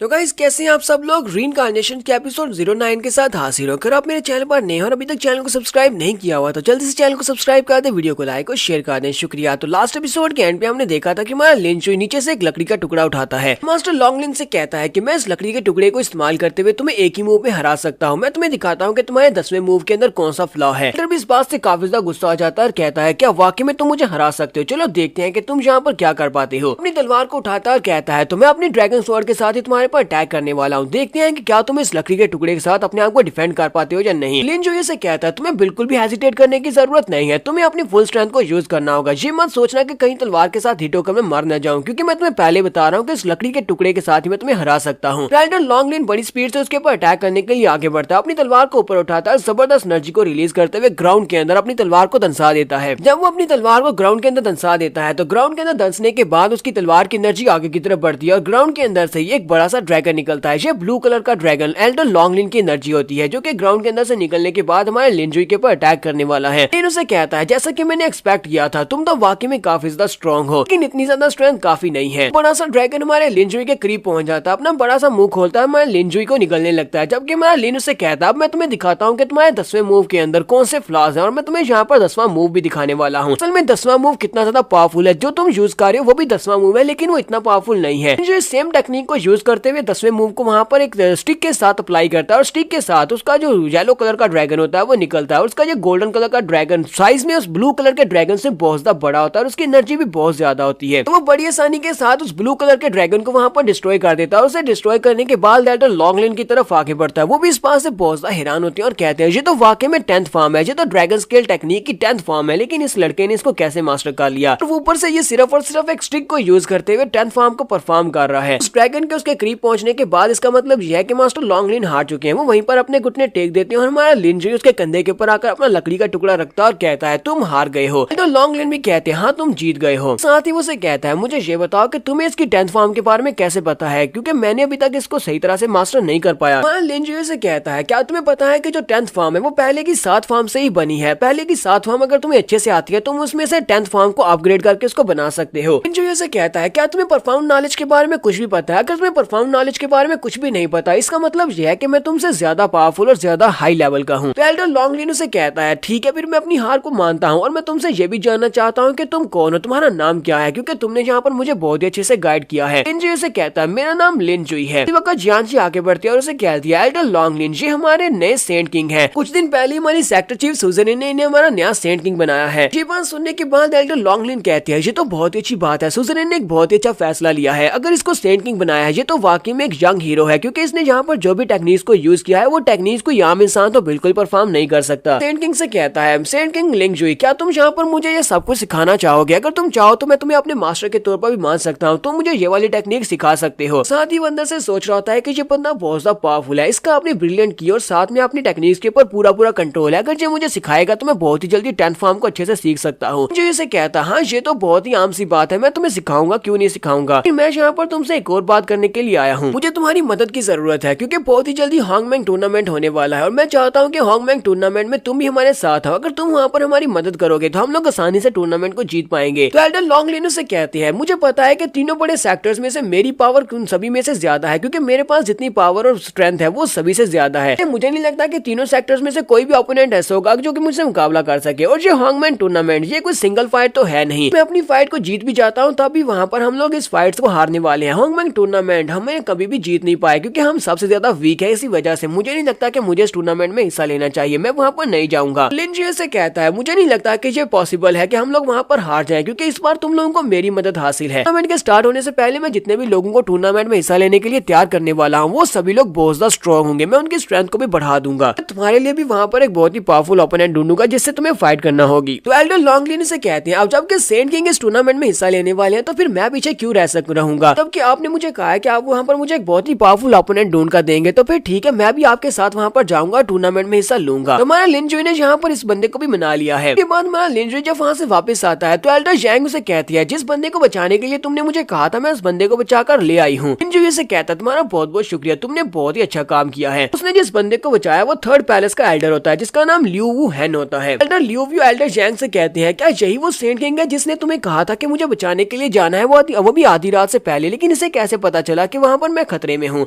तो गाइस कैसे हैं आप सब लोग। रीइंकार्नेशन के एपिसोड 09 के साथ हाजिर होकर आप मेरे चैनल पर नए हैं और अभी तक चैनल को सब्सक्राइब नहीं किया हुआ तो जल्दी से चैनल को सब्सक्राइब कर दे, वीडियो को लाइक और शेयर कर दें, शुक्रिया। तो लास्ट एपिसोड के एंड पे हमने देखा था कि हमारा लिन चुई नीचे से एक लकड़ी का टुकड़ा उठाता है। मास्टर लॉन्गलिन से कहता है कि मैं इस लकड़ी के टुकड़े को इस्तेमाल करते हुए तुम्हें एक ही मूव में हरा सकता हूँ। मैं तुम्हें दिखाता हूँ कि तुम्हारे 10वें मूव के अंदर कौन सा फ्लॉ है। भी इस बात से काफी ज्यादा गुस्सा आ जाता है और कहता है क्या वाकई में तुम मुझे हरा सकते हो, चलो देखते हैं कि तुम यहाँ पर क्या कर पाते हो। अपनी तलवार को उठाता है और कहता है तो मैं अपनी ड्रैगन स्वॉर्ड के साथ ही तुम्हारे पर अटैक करने वाला हूँ, देखते हैं कि क्या तुम इस लकड़ी के टुकड़े के साथ अपने आप को डिफेंड कर पाते हो या नहीं। लिन जो से कहता है तुम्हें बिल्कुल भी हेजिटेट करने की जरूरत नहीं है, तुम्हें अपनी फुल स्ट्रेंथ को यूज करना होगा। ये मत सोचना कि कहीं तलवार के साथ हिट होकर मैं मर न जाऊं, क्योंकि मैं तुम्हें पहले बता रहा हूँ कि इस लकड़ी के टुकड़े के साथ ही मैं तुम्हें हरा सकता हूँ। राइडर लॉन्गलिन बड़ी स्पीड से उसके ऊपर अटैक करने के लिए आगे बढ़ता है, अपनी तलवार को ऊपर उठाता है, जबरदस्त एनर्जी को रिलीज करते हुए ग्राउंड के अंदर अपनी तलवार को दंसा देता है। जब वो अपनी तलवार को ग्राउंड के अंदर दंसा देता है तो ग्राउंड के अंदर दंसने के बाद उसकी तलवार की एनर्जी आगे की तरफ बढ़ती है और ग्राउंड के अंदर से एक बड़ा सा ड्रैगन निकलता है। ये ब्लू कलर का ड्रैगन एल्डर लॉन्गलिन की एनर्जी होती है, जो कि ग्राउंड के अंदर से निकलने के बाद हमारे लिनजुई के ऊपर अटैक करने वाला है। लिन उसे कहता है जैसा कि मैंने एक्सपेक्ट किया था, तुम तो वाकई में काफी ज्यादा स्ट्रॉन्ग हो, लेकिन इतनी ज्यादा स्ट्रेंथ काफी नहीं है। बड़ा सा ड्रैगन हमारे लिनजुई के करीब पहुंच जाता है, अपना बड़ा सा मुंह खोलता है, हमारे लिनजुई को निकलने लगता है। जबकि हमारा लिन उसे कहता है अब मैं तुम्हें दिखाता हूँ कि तुम्हारे 10वें मूव के अंदर कौन से फ्लॉज हैं और मैं तुम्हें यहाँ पर 10वां मूव भी दिखाने वाला हूँ। असल में 10वां मूव कितना ज्यादा पावरफुल है, जो तुम यूज कर रहे हो वो भी 10वां मूव है, लेकिन वो इतना पावरफुल नहीं है। जो सेम टेक्निक को यूज करते हुए 10वें मूव को वहाँ पर एक स्टिक के साथ अप्लाई करता है और स्टिक के साथ उसका जो येलो कलर का ड्रैगन होता है वो निकलता है और उसका जो गोल्डन कलर का ड्रैगन साइज में उस ब्लू कलर के ड्रैगन से बहुत ज्यादा बड़ा होता है और उसकी एनर्जी भी बहुत ज्यादा होती है। तो वो बड़ी आसानी के साथ उस ब्लू कलर के ड्रैगन को वहाँ पर डिस्ट्रॉय कर देता है और उसे डिस्ट्रॉय करने के बाद राइडर लॉन्गलिन की तरफ आगे बढ़ता है। वो भी इस बात से बहुत ज्यादा हैरान होते हैं और कहते हैं ये तो वाकई में 10th फॉर्म है, ये तो ड्रैगन स्केल टेक्निक की 10th फॉर्म है, लेकिन इस लड़के ने इसको कैसे मास्टर कर लिया। और ऊपर से ये सिर्फ और सिर्फ एक स्टिक को यूज करते हुए 10th फॉर्म को परफॉर्म कर रहा है। उस ड्रैगन के उसके करीब पहुंचने के बाद इसका मतलब यह है कि मास्टर लॉन्गलिन हार चुके हैं। वो वहीं पर अपने घुटने टेक देते हैं और हमारा लिनजुई उसके कंधे के ऊपर आकर अपना लकड़ी का टुकड़ा रखता है और कहता है तुम हार गए हो। तो लॉन्गलिन भी कहते हैं हाँ तुम जीत गए हो। साथ ही वो उसे कहता है मुझे ये बताओ कि तुम्हें इसकी 10th फॉर्म के बारे में कैसे पता है, क्योंकि मैंने अभी तक इसको सही तरह से मास्टर नहीं कर पाया। लिनजुई से कहता है क्या तुम्हें पता है कि जो 10th फॉर्म है वो पहले की 7 फॉर्म से ही बनी है। पहले की 7 फॉर्म अगर तुम्हें अच्छे से आती है तुम उसमें से 10th फॉर्म को अपग्रेड करके उसको बना सकते हो। लिनजुई से कहता है क्या तुम्हें परफॉर्म नॉलेज के बारे में कुछ भी पता है। अगर तुम्हें परफॉर्म नॉलेज के बारे में कुछ भी नहीं पता इसका मतलब यह है कि मैं तुमसे ज्यादा पावरफुल और ज्यादा हाई लेवल का हूँ। एल्डर लॉन्गलिन से कहता है ठीक है फिर मैं अपनी हार को मानता हूँ और मैं तुमसे ये भी जानना चाहता हूँ कि तुम कौन हो, तुम्हारा नाम क्या है, क्योंकि तुमने यहाँ पर मुझे बहुत ही अच्छे से गाइड किया है। लिनजुई से कहता है मेरा नाम लिनजुई है। इसी वक्त जियान जी आगे बढ़ती है और उसे कहती है एल्डर लॉन्गलिन ये हमारे नए सेंट किंग है। कुछ दिन पहले हमारी सेक्टर चीफ सुजन ने इन्हें हमारा नया सेंट किंग बनाया है। ये बात सुनने के बाद एल्डर लॉन्गलिन कहती है ये तो बहुत ही अच्छी बात है, सुजन ने एक बहुत ही अच्छा फैसला लिया है। अगर इसको सेंट किंग बनाया है ये तो वाकई में एक यंग हीरो है, क्योंकि इसने यहाँ पर जो भी टेक्निक्स को यूज किया है वो टेक्निक्स को आम इंसान तो बिल्कुल परफॉर्म नहीं कर सकता। सेंट किंग से कहता है सेंट किंग लिनजुई क्या तुम यहाँ पर मुझे ये सब कुछ सिखाना चाहोगे? अगर तुम चाहो तो मैं तुम्हें अपने मास्टर के तौर पर भी मान सकता हूँ, तुम मुझे ये वाली टेक्निक सिखा सकते हो। साथ ही वो अंदर से सोच रहा होता है कि ये बंदा बहुत ज्यादा पावरफुल है, इसका अपनी ब्रिलियंट की और साथ में अपनी टेक्निक्स के ऊपर पूरा कंट्रोल है। अगर ये मुझे सिखाएगा तो मैं बहुत ही जल्दी 10th फॉर्म को अच्छे से सीख सकता हूँ। जो इसे कहता हाँ ये तो बहुत ही आम सी बात है, मैं तुम्हें सिखाऊंगा, क्यों नहीं सिखाऊंगा। मैं यहाँ पर तुमसे एक और बात करने के लिए आया हूँ, मुझे तुम्हारी मदद की जरूरत है, क्योंकि बहुत ही जल्दी हॉन्गमैंग टूर्नामेंट होने वाला है और मैं चाहता हूँ कि हॉन्गमैंग टूर्नामेंट में तुम भी हमारे साथ हो। अगर तुम वहाँ पर हमारी मदद करोगे तो हम लोग आसानी से टूर्नामेंट को जीत पाएंगे। तो एल्डर लॉन्गलिन से कहते हैं मुझे पता है कि तीनों बड़े सेक्टर्स में से मेरी पावर सभी में से ज्यादा है, क्योंकि मेरे पास जितनी पावर और स्ट्रेंथ है वो सभी से ज्यादा है। मुझे नहीं लगता कि तीनों सेक्टर्स में से कोई भी ओपोनेंट ऐसा होगा जो कि मुझसे मुकाबला कर सके। और ये हॉन्गमैंग टूर्नामेंट ये कोई सिंगल फाइट तो है नहीं, मैं अपनी फाइट को जीत भी जाता हूँ तभी वहाँ पर हम लोग इस फाइट को हारने वाले हैं। हॉन्गमैंग टूर्नामेंट हमें कभी भी जीत नहीं पाए, क्योंकि हम सबसे ज्यादा वीक है। इसी वजह से मुझे नहीं लगता कि मुझे इस टूर्नामेंट में हिस्सा लेना चाहिए, मैं वहाँ पर नहीं जाऊंगा। लिनजुई से कहता है मुझे नहीं लगता कि ये पॉसिबल है कि हम लोग वहाँ पर हार जाएं, क्योंकि इस बार तुम लोगों को मेरी मदद हासिल है। टूर्नामेंट के स्टार्ट होने से पहले मैं जितने भी लोगों को टूर्नामेंट में हिस्सा लेने के लिए तैयार करने वाला हूँ वो सभी लोग बहुत ज्यादा स्ट्रॉन्ग होंगे, मैं उनकी स्ट्रेंथ को भी बढ़ा दूंगा। तुम्हारे लिए भी वहाँ पर एक बहुत ही पावरफुल ओपोनेंट ढूंढूंगा जिससे तुम्हें फाइट करना होगी। तो एल्डर लॉन्गलिन से कहते हैं अब जबकि सेंट किंग इस टूर्नामेंट में हिस्सा लेने वाले हैं तो फिर मैं पीछे क्यों रहूंगा। तब कि आपने मुझे कहा है कि आप वहाँ पर मुझे एक बहुत ही पावरफुल ओपोनेंट ढूंढ कर देंगे, तो फिर ठीक है मैं भी आपके साथ वहाँ पर जाऊंगा, टूर्नामेंट में हिस्सा लूंगा। तो हमारा लिनजुई ने यहाँ पर इस बंदे को भी मना लिया है। इसके बाद हमारा लिनजुई जब वहाँ से वापस आता है तो एल्डर जैंग उसे कहती है जिस बंदे को बचाने के लिए तुमने मुझे कहा था मैं उस बंदे को बचाकर ले आई हूँ। लिनजुई से कहता है तुम्हारा बहुत बहुत शुक्रिया, तुमने बहुत ही अच्छा काम किया है। उसने जिस बंदे को बचाया वो 3rd पैलेस का एल्डर होता है जिसका नाम लियू वू हैन होता है। एल्डर लियू वू एल्डर जैंग से कहते हैं क्या यही वो सेंट किंग है जिसने तुम्हें कहा था कि मुझे बचाने के लिए जाना है, वो भी आधी रात से पहले, लेकिन इसे कैसे पता चला कि वो वहाँ पर मैं खतरे में हूँ।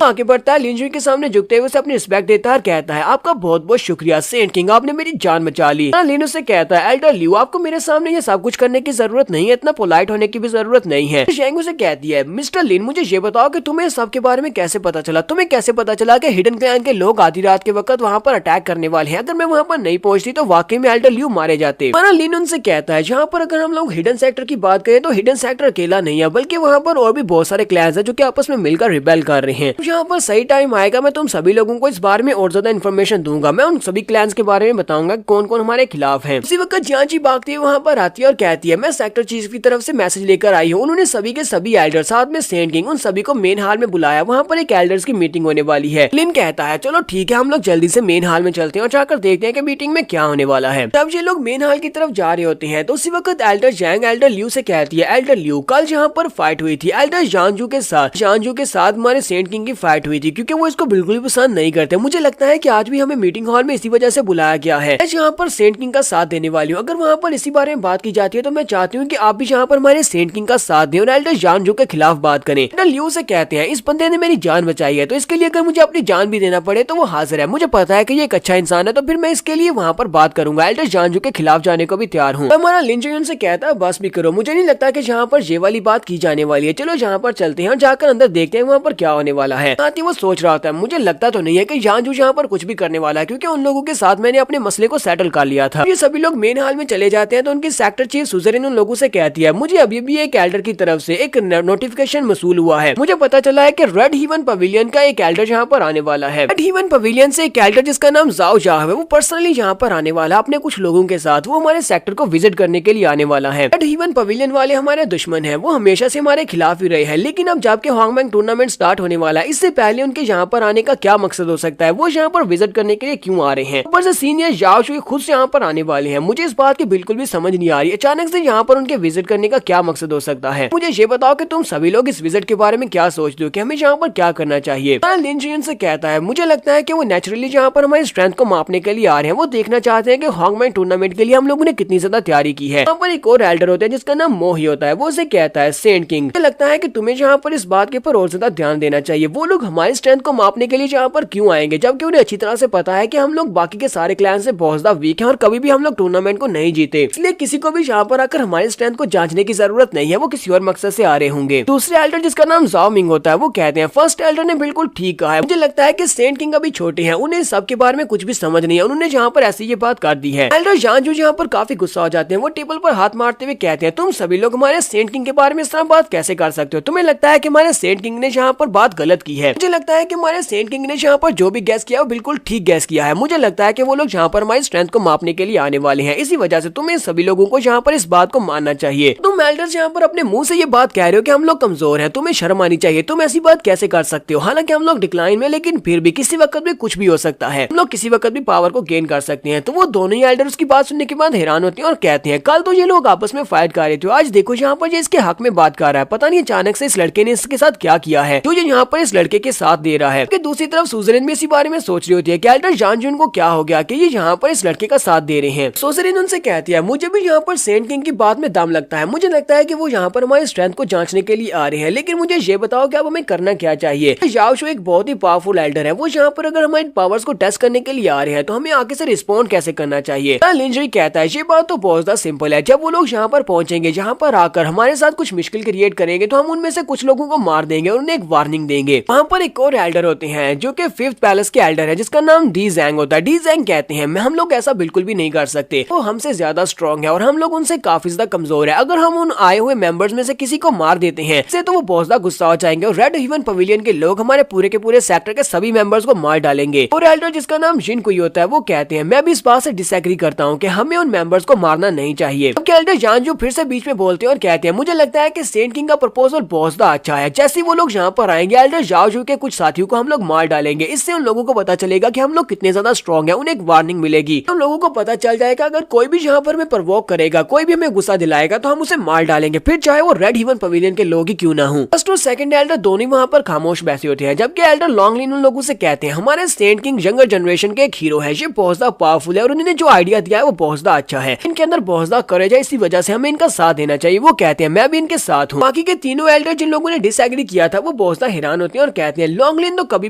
आगे बढ़ता है, लिंजुई के सामने झुकते हुए उसे अपनी रिस्पेक्ट देता है और कहता है आपका बहुत बहुत शुक्रिया सेंट किंग, आपने मेरी जान बचा ली। लिन उससे कहता है एल्डर लियू आपको मेरे सामने ये सब कुछ करने की जरूरत नहीं है, इतना पोलाइट होने की भी जरूरत नहीं है। शेंग उसे कहती है मिस्टर लिन मुझे ये बताओ कि तुम्हें सब के बारे में कैसे पता चला, तुम्हें कैसे पता चला कि हिडन क्लैन के लोग आधी रात के वक्त वहाँ पर अटैक करने वाले हैं, अगर मैं वहाँ पर नहीं पहुंचती तो वाकई में एल्डर लियू मारे जाते। लिन उनसे कहता है जहाँ पर अगर हम लोग हिडन सेक्टर की बात करें तो हिडन सेक्टर अकेला नहीं है, बल्कि वहाँ पर और भी बहुत सारे क्लैंस हैं जो कि आपस में मिलकर रिबेल कर रहे हैं। यहाँ पर सही टाइम आएगा मैं तुम सभी लोगों को इस बारे में और ज्यादा इन्फॉर्मेशन दूंगा, मैं उन सभी क्लैंस के बारे में बताऊंगा कौन कौन हमारे खिलाफ है। उसी वक्त जियांची भागती हुई वहाँ पर आती है और कहती है मैं सेक्टर चीफ की तरफ से मैसेज लेकर आई हूँ, उन्होंने सभी के सभी एल्डर साथ में सेंट किंग उन सभी को मेन हॉल में बुलाया, वहाँ पर एक एल्डर्स की मीटिंग होने वाली है। लिन कहता है चलो ठीक है हम लोग जल्दी से मेन हॉल में चलते हैं और जाकर देखते हैं कि मीटिंग में क्या होने वाला है। तब ये लोग मेन हॉल की तरफ जा रहे होते हैं तो उसी वक्त एल्डर जैंग एल्डर लियू से कहती है एल्डर लियू कल जहाँ पर फाइट हुई थी एल्डर जानजू के साथ हमारे सेंट किंग की फाइट हुई थी, क्योंकि वो इसको बिल्कुल भी पसंद नहीं करते। मुझे लगता है कि आज भी हमें मीटिंग हॉल में इसी वजह से बुलाया गया है। मैं यहाँ पर सेंट किंग का साथ देने वाली हूँ, अगर वहाँ पर इसी बारे में बात की जाती है तो मैं चाहती हूँ कि आप भी यहाँ पर हमारे सेंट किंग का साथ दें और एल्डर जानजू के खिलाफ बात करें। एल्डर लियू से कहते हैं इस बंदे ने मेरी जान बचाई है तो इसके लिए अगर मुझे अपनी जान भी देना पड़े तो वो हाजिर है, मुझे पता है कि ये एक अच्छा इंसान है तो फिर मैं इसके लिए वहाँ पर बात करूंगा, एल्डर जानजू के खिलाफ जाने को भी तैयार हूँ। हमारा लिंजुई उनसे कहता है बस भी करो, मुझे नहीं लगता कि जहाँ पर ये वाली बात की जाने वाली है, चलो जहाँ पर चलते हैं और जाकर अंदर देखते हैं वहाँ पर क्या होने वाला है। साथ ही वो सोच रहा होता है मुझे लगता तो नहीं है कि जानजू यहाँ पर कुछ भी करने वाला है, क्योंकि उन लोगों के साथ मैंने अपने मसले को सेटल कर लिया था। ये सभी लोग मेन हॉल में चले जाते हैं तो उनकी सेक्टर चीफ सुजरिन उन लोगों से कहती है मुझे अभी भी एक एल्डर की तरफ से एक नोटिफिकेशन मसूल हुआ है, मुझे पता चला है कि रेड हीवन पवेलियन का एक एल्डर यहाँ पर आने वाला है। रेड हीवन पवेलियन से एक एल्डर जिसका नाम जाओ जा है वो पर्सनली यहाँ पर आने वाला अपने कुछ लोगों के साथ, वो हमारे सेक्टर को विजिट करने के लिए आने वाला है। रेड हीवन पवेलियन वाले हमारे दुश्मन है, वो हमेशा से हमारे खिलाफ ही रहे हैं, लेकिन अब जबकि हॉन्गमैंग टूर्नामेंट स्टार्ट होने वाला है इससे पहले उनके यहाँ पर आने का क्या मकसद हो सकता है, वो यहाँ पर विजिट करने के लिए क्यों आ रहे हैं। ऊपर से सीनियर याओ शुई खुद से यहाँ पर आने वाले हैं, मुझे इस बात की बिल्कुल भी समझ नहीं आ रही अचानक से यहाँ पर उनके विजिट करने का क्या मकसद हो सकता है। मुझे ये बताओ कि तुम सभी लोग इस विजिट के बारे में क्या सोचते हो कि हमें यहाँ पर क्या करना चाहिए। लिन जियन से कहता है मुझे लगता है कि वो नेचुरली यहाँ पर हमारी स्ट्रेंथ को मापने के लिए आ रहे हैं, वो देखना चाहते हैं कि हॉन्गमैंग टूर्नामेंट के लिए हम लोगों ने कितनी ज्यादा तैयारी की है। यहाँ पर एक और एल्डर होता है जिसका नाम मोही होता है, वो उसे कहता है सेंट किंग मुझे लगता है कि तुम्हें यहाँ पर इस बात के ऊपर और ज्यादा ध्यान देना चाहिए, वो लोग हमारी स्ट्रेंथ को मापने के लिए यहाँ पर क्यों आएंगे जबकि उन्हें अच्छी तरह से पता है कि हम लोग बाकी के सारे क्लैन से बहुत ज्यादा वीक हैं और कभी भी हम लोग टूर्नामेंट को नहीं जीते, इसलिए किसी को भी यहाँ पर आकर हमारी स्ट्रेंथ को जांचने की जरूरत नहीं है, वो किसी और मकसद से आ रहे होंगे। दूसरे एल्डर जिसका नाम जाओ मिंग होता है वो कहते हैं फर्स्ट एल्डर ने बिल्कुल ठीक कहा है, मुझे लगता है कि सेंट किंग अभी छोटे हैं, उन्हें सबके बारे में कुछ भी समझ नहीं है, उन्होंने यहाँ पर ऐसी ये बात कर दी है। एल्डर जानजू यहाँ पर काफी गुस्सा हो जाते हैं, वो टेबल पर हाथ मारते हुए कहते हैं तुम सभी लोग हमारे सेंट किंग के बारे में इस तरह बात कैसे कर सकते हो, तुम्हें लगता है कि हमारे सेंट किंग ने यहाँ पर बात गलत की है। मुझे लगता है कि हमारे सेंट किंग ने यहाँ पर जो भी गैस किया वो बिल्कुल ठीक गैस किया है, मुझे लगता है कि वो लोग यहाँ पर हमारी स्ट्रेंथ को मापने के लिए आने वाले हैं, इसी वजह से तुम्हें सभी लोगों को यहाँ पर इस बात को मानना चाहिए। तुम एल्डर्स यहाँ पर अपने मुंह से ये बात कह रहे हो कि हम लोग कमजोर हैं, तुम्हें शर्म आनी चाहिए, तुम ऐसी बात कैसे कर सकते हो, हालांकि हम लोग डिक्लाइन में लेकिन फिर भी किसी वक्त भी कुछ भी हो सकता है, हम लोग किसी वक्त भी पावर को गेन कर सकते हैं। तो वो दोनों ही एल्डर्स की बात सुनने के बाद हैरान होते हैं और कहते हैं कल तो ये लोग आपस में फाइट कर रहे थे, आज देखो यहाँ पर ये इसके हक में बात कर रहा है, पता नहीं अचानक से इस लड़के ने इसके साथ क्या किया है जो ये यहाँ पर इस लड़के के साथ दे रहा है। दूसरी तरफ सुजरिन भी इसी बारे में सोच रही होती है कि एल्डर जानजून को क्या हो गया कि ये यहाँ पर इस लड़के का साथ दे रहे हैं। सुजरिन उनसे कहती है मुझे भी यहाँ पर सेंट किंग की बात में दम लगता है, मुझे लगता है कि वो यहाँ पर हमारी स्ट्रेंथ को जांचने के लिए आ रहे हैं, लेकिन मुझे ये बताओ कि अब हमें करना क्या चाहिए। याओ शू एक बहुत ही पावरफुल एल्डर है, वो यहाँ पर अगर हमारी पावर्स को टेस्ट करने के लिए आ रहे हैं तो हमें आगे से रिस्पॉन्ड कैसे करना चाहिए। लिंजुई कहता है ये बात तो बहुत ज्यादा सिंपल है, जब वो लोग यहाँ पर पहुंचेंगे, यहाँ पर आकर हमारे साथ कुछ मुश्किल क्रिएट करेंगे तो हम उनमें से कुछ लोगों को मार देंगे और उन्हें एक वार्निंग देंगे। वहाँ पर एक और एल्डर होते हैं जो कि फिफ्थ पैलेस के एल्डर है जिसका नाम डी जैंग होता है। डी जैंग कहते हैं हम लोग ऐसा बिल्कुल भी नहीं कर सकते, वो हमसे ज्यादा स्ट्रॉन्ग है और हम लोग उनसे काफी ज्यादा कमजोर है, अगर हम उन आए हुए मेंबर्स में से किसी को मार देते हैं से तो वो बहुत ज्यादा गुस्सा हो जाएंगे और रेड हीवन पवेलियन के लोग हमारे पूरे के पूरे सेक्टर के सभी मेंबर्स को मार डालेंगे। और एल्डर जिसका नाम जिन कुई होता है वो कहते हैं मैं भी इस बात से डिसएग्री करता हूँ कि हमें उन मेंबर्स को मारना नहीं चाहिए। अब एल्डर जानजू फिर से बीच में बोलते हैं और कहते हैं मुझे लगता है कि सेंट किंग का प्रपोजल बहुत ज्यादा अच्छा है, जैसे वो लोग यहाँ पर आएंगे एल्डर जानजू के कुछ साथियों को हम लोग मार डालेंगे, इससे उन लोगों को पता चलेगा कि हम लोग कितने ज्यादा स्ट्रॉन्ग है, उन्हें एक वार्निंग मिलेगी, उन लोगों को पता चल जाएगा अगर कोई भी यहाँ पर हमें प्रवोक करेगा, कोई भी हमें गुस्सा दिलाएगा तो हम उसे मार डालेंगे, फिर चाहे वो रेड हीवन पवेलियन के लोग ही क्यों ना हो। फर्स्ट और सेकंड एल्डर दोनों वहाँ पर खामोश बैठे होते हैं, जबकि एल्डर लॉन्गलिन उन लोगों से कहते हैं हमारे सेंट किंग यंगर जनरेशन के एक हीरो है, ये बहुत ज्यादा पावरफुल है और उन्होंने जो आइडिया दिया है वो बहुत ज्यादा अच्छा है, इनके अंदर बहुत ज्यादा करेज है, इसी वजह से हमें इनका साथ देना चाहिए। वो कहते हैं मैं भी इनके साथ हूँ। बाकी के तीनों एल्डर जिन लोगों ने डिसएग्री किया था वो बहुत हैरान होते हैं और कहते हैं लॉन्गलिन तो कभी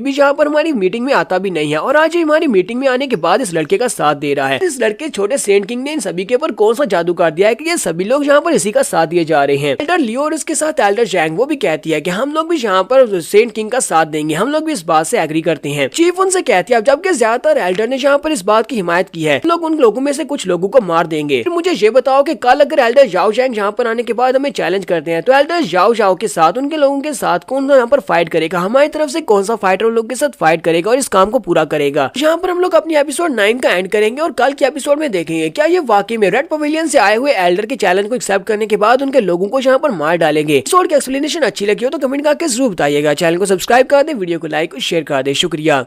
भी यहाँ पर हमारी मीटिंग में आता भी नहीं है और आज हमारी मीटिंग में आने के बाद इस लड़के का साथ दे रहा है। इस लड़के छोटे सेंट किंग ने इन सभी के ऊपर कौन सा जादू कर दिया है कि ये सभी लोग यहाँ पर इसी का साथ दिए जा रहे हैं। एल्डर लियो और इसके साथ एल्डर जैंग वो भी कहती है कि हम लोग भी यहाँ पर सेंट किंग का साथ देंगे, हम लोग भी इस बात से एग्री करते हैं। चीफ उनसे कहती है जबकि ज्यादातर एल्डर ने यहाँ पर इस बात की हिमायत की है, लोग उन लोगों में से कुछ लोगों को मार देंगे। फिर मुझे ये बताओ कि कल अगर एल्डर जाओ जैंग यहाँ पर आने के बाद हमें चैलेंज करते हैं तो एल्डर जाओ जाओ के साथ उनके लोगों के साथ कौन यहाँ पर फाइट करेगा, हमारी तरफ से कौन सा फाइटर उन लोगों के साथ फाइट करेगा और इस काम को पूरा करेगा। यहाँ पर हम लोग अपनी एपिसोड 9 का एंड करेंगे और कल के एपिसोड में देखेंगे क्या ये वाकई में रेड पवेलियन से आए हुए एल्डर के चैलेंज को एक्सेप्ट करने के बाद उनके लोगों को यहाँ पर मार डालेंगे। एपिसोड की एक्सप्लेनेशन अच्छी लगी हो तो कमेंट करके जरूर बताइएगा। चैनल को सब्सक्राइब कर दे, वीडियो को लाइक और शेयर कर दे। शुक्रिया।